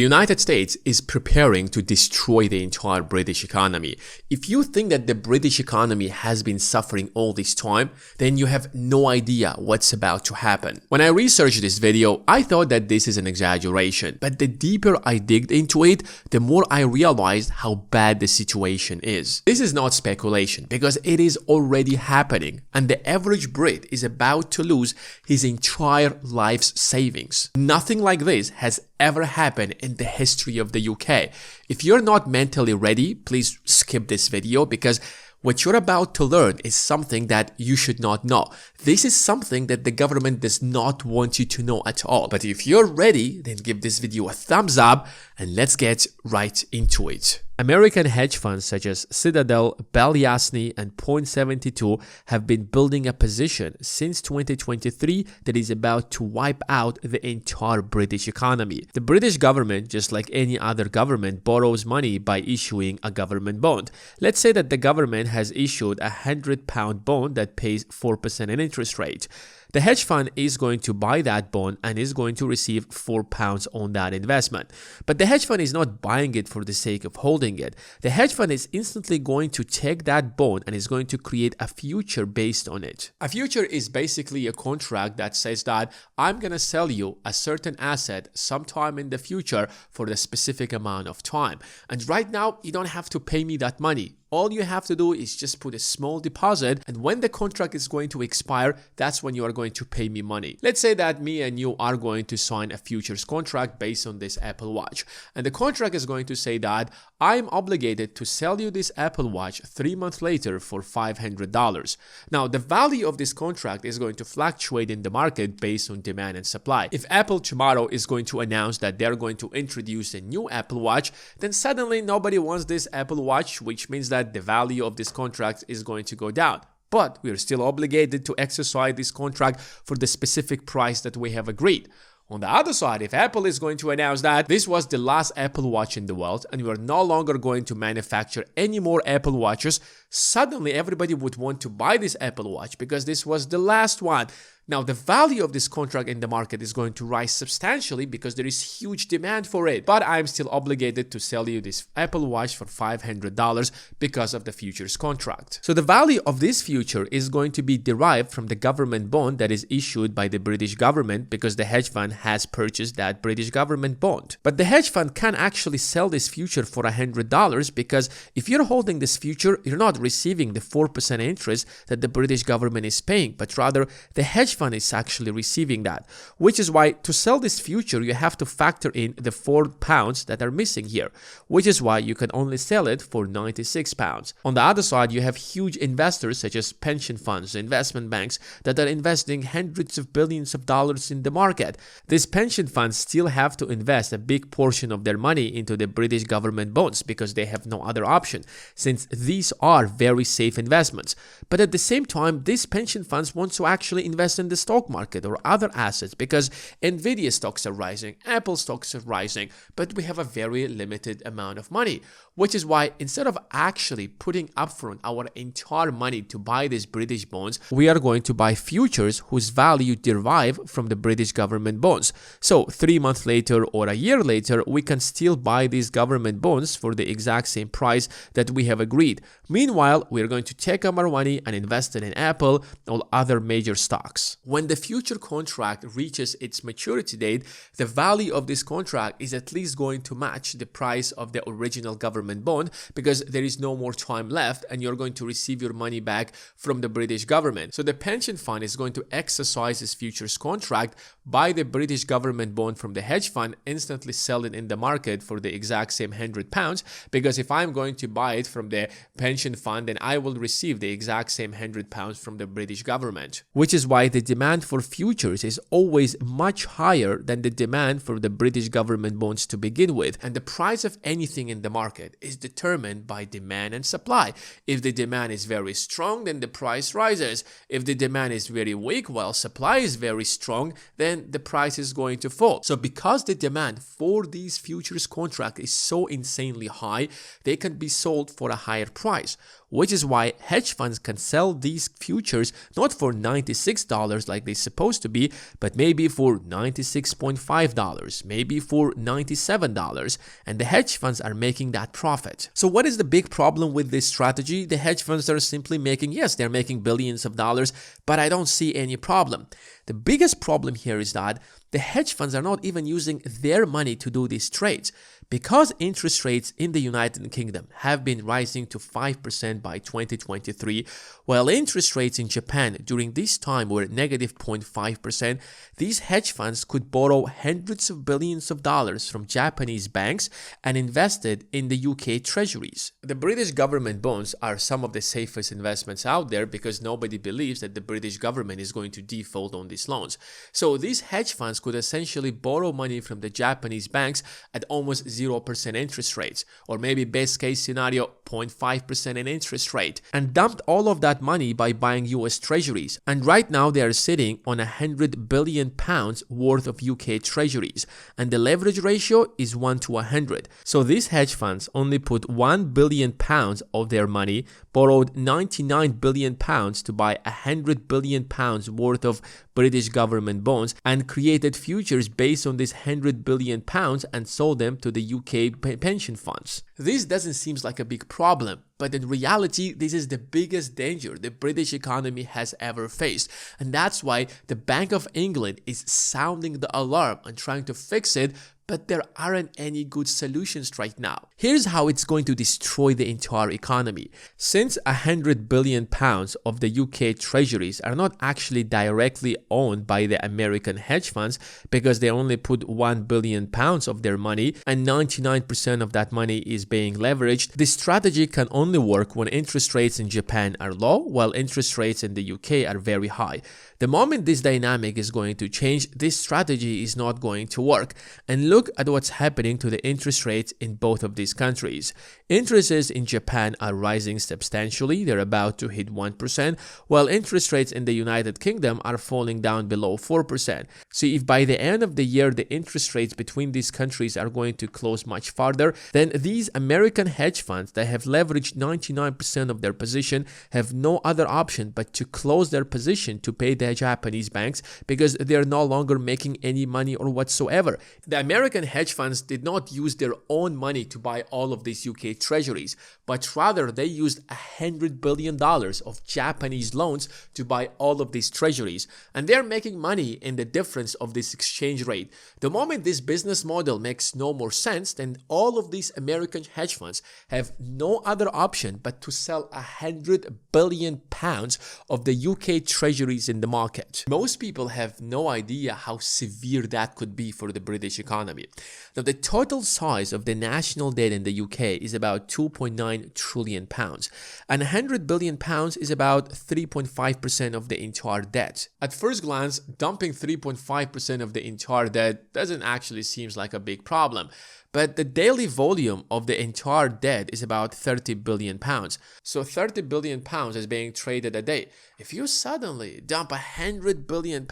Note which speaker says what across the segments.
Speaker 1: The United States is preparing to destroy the entire British economy. If you think that the British economy has been suffering all this time, then you have no idea what's about to happen. When I researched this video, I thought that this is an exaggeration, but the deeper I digged into it, the more I realized how bad the situation is. This is not speculation because it is already happening, and the average Brit is about to lose his entire life's savings. Nothing like this has ever happened in the history of the UK. If you're not mentally ready, please skip this video because what you're about to learn is something that you should not know. This is something that the government does not want you to know at all. But if you're ready, then give this video a thumbs up and let's get right into it. American hedge funds such as Citadel, Balyasny, and Point72 have been building a position since 2023 that is about to wipe out the entire British economy. The British government, just like any other government, borrows money by issuing a government bond. Let's say that the government has issued a £100 bond that pays 4% in interest rate. The hedge fund is going to buy that bond and is going to receive £4 on that investment. But the hedge fund is not buying it for the sake of holding it. The hedge fund is instantly going to take that bond and is going to create a future based on it. A future is basically a contract that says that I'm going to sell you a certain asset sometime in the future for a specific amount of time. And right now, you don't have to pay me that money. All you have to do is just put a small deposit, and when the contract is going to expire, that's when you are going to pay me money. Let's say that me and you are going to sign a futures contract based on this Apple Watch. And the contract is going to say that I'm obligated to sell you this Apple Watch 3 months later for $500. Now, the value of this contract is going to fluctuate in the market based on demand and supply. If Apple tomorrow is going to announce that they're going to introduce a new Apple Watch, then suddenly nobody wants this Apple Watch, which means that the value of this contract is going to go down. But we are still obligated to exercise this contract for the specific price that we have agreed. On the other side, if Apple is going to announce that this was the last Apple Watch in the world and we are no longer going to manufacture any more Apple Watches, suddenly everybody would want to buy this Apple Watch because this was the last one. Now, the value of this contract in the market is going to rise substantially because there is huge demand for it. But I'm still obligated to sell you this Apple Watch for $500 because of the futures contract. So the value of this future is going to be derived from the government bond that is issued by the British government because the hedge fund has purchased that British government bond. But the hedge fund can actually sell this future for $100 because if you're holding this future, you're not receiving the 4% interest that the British government is paying, but rather the hedge fund is actually receiving that, which is why to sell this future you have to factor in the £4 that are missing here, which is why you can only sell it for £96. On the other side, you have huge investors such as pension funds, investment banks that are investing hundreds of billions of dollars in the market. These pension funds still have to invest a big portion of their money into the British government bonds because they have no other option, since these are very safe investments. But at the same time, these pension funds want to actually invest in the stock market or other assets because Nvidia stocks are rising, Apple stocks are rising, but we have a very limited amount of money, which is why instead of actually putting upfront our entire money to buy these British bonds, we are going to buy futures whose value derive from the British government bonds. So 3 months later or a year later, we can still buy these government bonds for the exact same price that we have agreed. Meanwhile, we are going to take our money and invest it in Apple or other major stocks. When the future contract reaches its maturity date, the value of this contract is at least going to match the price of the original government bond because there is no more time left and you're going to receive your money back from the British government. So the pension fund is going to exercise this futures contract, buy the British government bond from the hedge fund, instantly sell it in the market for the exact same £100 because if I'm going to buy it from the pension fund, then I will receive the exact same £100 from the British government, which is why the demand for futures is always much higher than the demand for the British government bonds to begin with. And the price of anything in the market is determined by demand and supply. If the demand is very strong, then the price rises. If the demand is very weak while supply is very strong, then the price is going to fall. So because the demand for these futures contracts is so insanely high, they can be sold for a higher price, which is why hedge funds can sell these futures not for $96 $100 like they're supposed to be, but maybe for $96.5, maybe for $97, and the hedge funds are making that profit. So what is the big problem with this strategy? The hedge funds are simply making, yes, they're making billions of dollars, but I don't see any problem. The biggest problem here is that the hedge funds are not even using their money to do these trades. Because interest rates in the United Kingdom have been rising to 5% by 2023, while interest rates in Japan during this time were negative 0.5%, these hedge funds could borrow hundreds of billions of dollars from Japanese banks and invest it in the UK treasuries. The British government bonds are some of the safest investments out there because nobody believes that the British government is going to default on these loans. So these hedge funds could essentially borrow money from the Japanese banks at almost 0% interest rates, or maybe best case scenario 0.5% in interest rate, and dumped all of that money by buying US treasuries. And right now they are sitting on £100 billion worth of UK treasuries, and the leverage ratio is 1 to 100. So these hedge funds only put £1 billion of their money, borrowed £99 billion to buy £100 billion worth of British government bonds, and created futures based on this £100 billion and sold them to the UK pension funds. This doesn't seem like a big problem, but in reality, this is the biggest danger the British economy has ever faced. And that's why the Bank of England is sounding the alarm and trying to fix it, but there aren't any good solutions right now. Here's how it's going to destroy the entire economy. Since £100 billion of the UK treasuries are not actually directly owned by the American hedge funds because they only put £1 billion of their money and 99% of that money is being leveraged, this strategy can only work when interest rates in Japan are low while interest rates in the UK are very high. The moment this dynamic is going to change, this strategy is not going to work. And look at what's happening to the interest rates in both of these countries. Interest rates in Japan are rising substantially, they're about to hit 1%, while interest rates in the United Kingdom are falling down below 4%. So if by the end of the year the interest rates between these countries are going to close much farther, then these American hedge funds that have leveraged 99% of their position have no other option but to close their position to pay the Japanese banks because they're no longer making any money or whatsoever. The American hedge funds did not use their own money to buy all of these UK treasuries, but rather they used $100 billion of Japanese loans to buy all of these treasuries, and they're making money in the difference of this exchange rate. The moment this business model makes no more sense, then all of these American hedge funds have no other option but to sell £100 billion of the UK treasuries in the market. Most people have no idea how severe that could be for the British economy. Now, the total size of the national debt in the UK is about £2.9 trillion, and £100 billion is about 3.5% of the entire debt. At first glance, dumping 3.5% of the entire debt doesn't actually seem like a big problem. But the daily volume of the entire debt is about £30 billion. So £30 billion is being traded a day. If you suddenly dump £100 billion,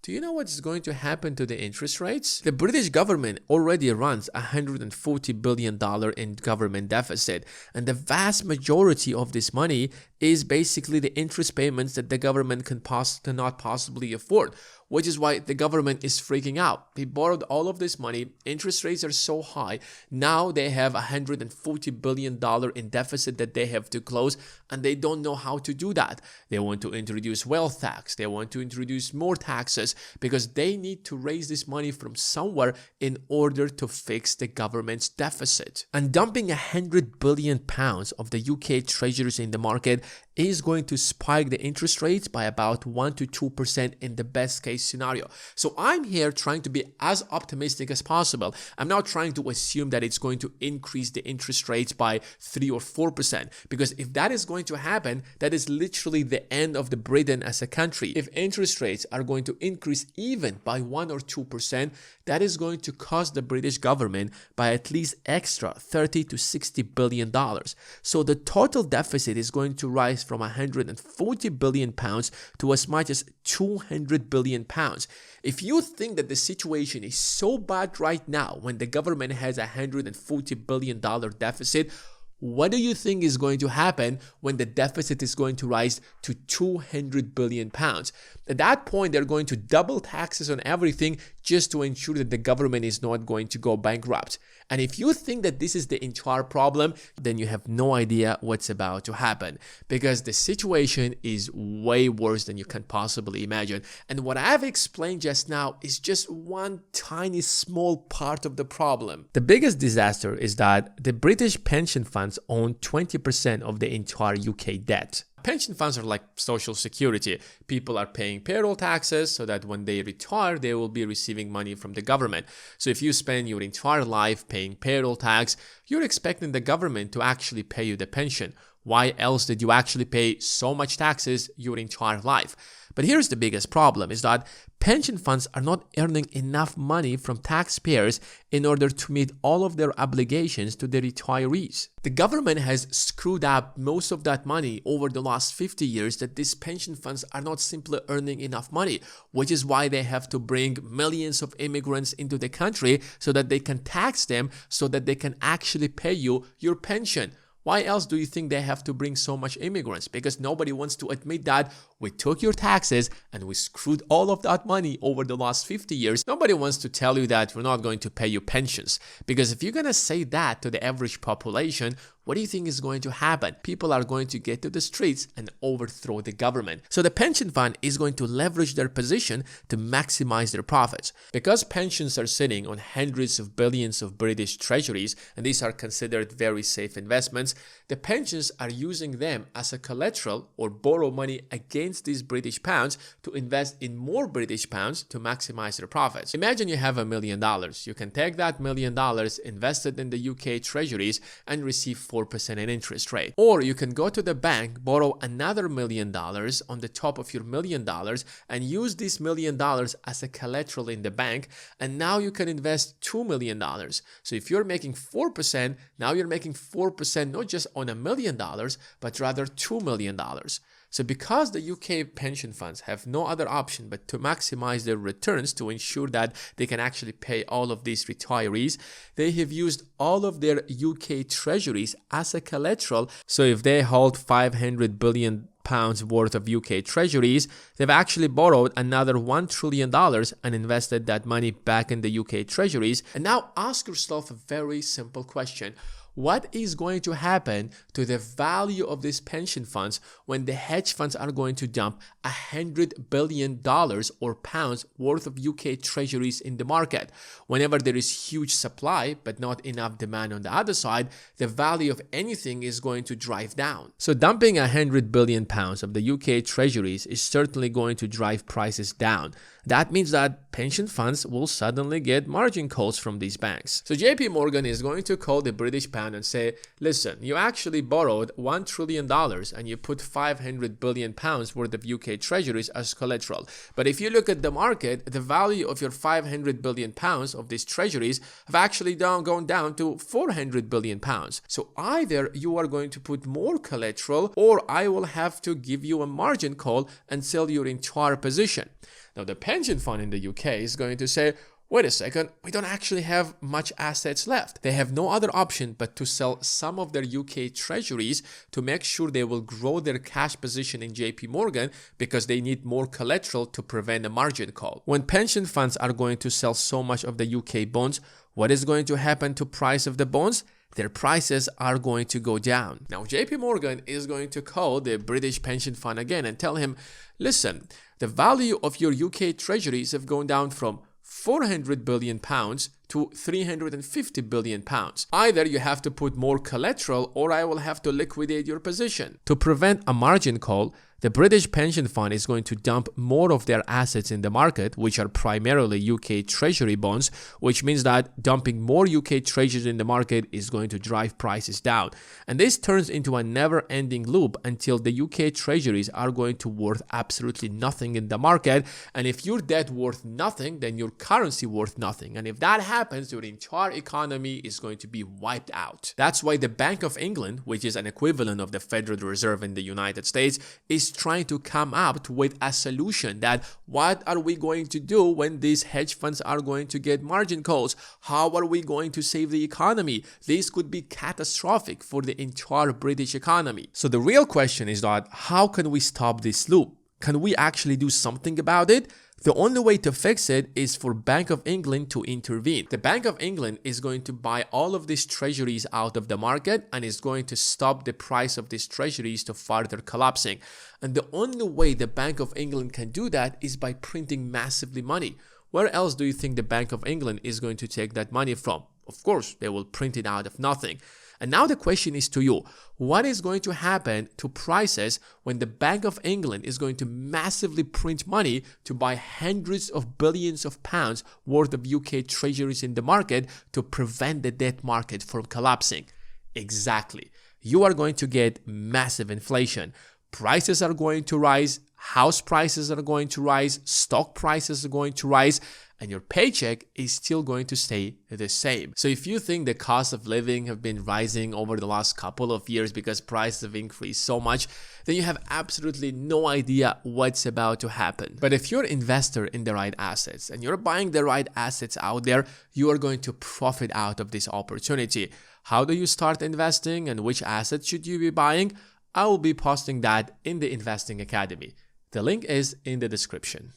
Speaker 1: do you know what's going to happen to the interest rates? The British government already runs $140 billion in government deficit, and the vast majority of this money is basically the interest payments that the government cannot possibly afford, which is why the government is freaking out. They borrowed all of this money, interest rates are so high, now they have $140 billion in deficit that they have to close, and they don't know how to do that. They want to introduce wealth tax, they want to introduce more taxes, because they need to raise this money from somewhere in order to fix the government's deficit. And dumping £100 billion of the UK treasuries in the market is going to spike the interest rates by about 1 to 2% in the best case scenario. So I'm here trying to be as optimistic as possible. I'm not trying to assume that it's going to increase the interest rates by 3 or 4%, because if that is going to happen, that is literally the end of the Britain as a country. If interest rates are going to increase even by 1 or 2%, that is going to cost the British government by at least extra $30 to $60 billion. So the total deficit is going to rise from £140 billion to as much as £200 billion. If you think that the situation is so bad right now when the government has a $140 billion deficit, What do you think is going to happen when the deficit is going to rise to 200 billion pounds? At that point, they're going to double taxes on everything just to ensure that the government is not going to go bankrupt. And if you think that this is the entire problem, then you have no idea what's about to happen, because the situation is way worse than you can possibly imagine. And what I've explained just now is just one tiny small part of the problem. The biggest disaster is that the British pension funds own 20% of the entire UK debt. Pension funds are like social security. People are paying payroll taxes so that when they retire, they will be receiving money from the government. So if you spend your entire life paying payroll tax, you're expecting the government to actually pay you the pension. Why else did you actually pay so much taxes your entire life? But here's the biggest problem is that pension funds are not earning enough money from taxpayers in order to meet all of their obligations to the retirees. The government has screwed up most of that money over the last 50 years that these pension funds are not simply earning enough money, which is why they have to bring millions of immigrants into the country so that they can tax them so that they can actually pay you your pension. Why else do you think they have to bring so much immigrants? Because nobody wants to admit that we took your taxes and we screwed all of that money over the last 50 years. Nobody wants to tell you that we're not going to pay you pensions. Because if you're going to say that to the average population, what do you think is going to happen? People are going to get to the streets and overthrow the government. So the pension fund is going to leverage their position to maximize their profits. Because pensions are sitting on hundreds of billions of British treasuries, and these are considered very safe investments, the pensions are using them as a collateral or borrow money against these British pounds to invest in more British pounds to maximize their profits. Imagine you have $1 million. You can take that $1 million, invest it in the UK treasuries, and receive 4% in interest rate. Or you can go to the bank, borrow another $1 million on the top of your $1 million, and use this $1 million as a collateral in the bank, and now you can invest $2 million. So if you're making 4%, now you're making 4% not just on $1 million, but rather $2 million. So because the UK pension funds have no other option but to maximize their returns to ensure that they can actually pay all of these retirees, they have used all of their UK treasuries as a collateral. So if they hold 500 billion pounds worth of UK treasuries, they've actually borrowed another $1 trillion and invested that money back in the UK treasuries. And now ask yourself a very simple question. What is going to happen to the value of these pension funds when the hedge funds are going to dump $100 billion or pounds worth of UK treasuries in the market? Whenever there is huge supply but not enough demand on the other side, the value of anything is going to drive down. So dumping $100 billion pounds of the UK treasuries is certainly going to drive prices down. That means that pension funds will suddenly get margin calls from these banks. So JP Morgan is going to call the British pound and say, listen, you actually borrowed $1 trillion and you put 500 billion pounds worth of UK treasuries as collateral. But if you look at the market, the value of your 500 billion pounds of these treasuries have actually gone down to 400 billion pounds. So either you are going to put more collateral or I will have to give you a margin call and sell your entire position. Now, the pension fund in the UK is going to say, wait a second, we don't actually have much assets left. They have no other option but to sell some of their UK treasuries to make sure they will grow their cash position in JP Morgan because they need more collateral to prevent a margin call. When pension funds are going to sell so much of the UK bonds, what is going to happen to price of the bonds? Their prices are going to go down. Now, JP Morgan is going to call the British pension fund again and tell him, listen, the value of your UK treasuries have gone down from 400 billion pounds to 350 billion pounds. Either you have to put more collateral or I will have to liquidate your position. To prevent a margin call, the British pension fund is going to dump more of their assets in the market, which are primarily UK treasury bonds, which means that dumping more UK treasuries in the market is going to drive prices down. And this turns into a never-ending loop until the UK treasuries are going to worth absolutely nothing in the market. And if your debt worth nothing, then your currency worth nothing. And if that happens, your entire economy is going to be wiped out. That's why the Bank of England, which is an equivalent of the Federal Reserve in the United States, is who's trying to come up with a solution that what are we going to do when these hedge funds are going to get margin calls? How are we going to save the economy? This could be catastrophic for the entire British economy. So the real question is that how can we stop this loop? Can we actually do something about it? The only way to fix it is for Bank of England to intervene. The Bank of England is going to buy all of these treasuries out of the market and is going to stop the price of these treasuries to further collapsing. And the only way the Bank of England can do that is by printing massively money. Where else do you think the Bank of England is going to take that money from? Of course, they will print it out of nothing. And now the question is to you, what is going to happen to prices when the Bank of England is going to massively print money to buy hundreds of billions of pounds worth of UK treasuries in the market to prevent the debt market from collapsing? Exactly. You are going to get massive inflation. Prices are going to rise, house prices are going to rise, stock prices are going to rise, and your paycheck is still going to stay the same. So if you think the cost of living have been rising over the last couple of years because prices have increased so much, then you have absolutely no idea what's about to happen. But if you're an investor in the right assets and you're buying the right assets out there, you are going to profit out of this opportunity. How do you start investing and which assets should you be buying? I will be posting that in the Investing Academy. The link is in the description.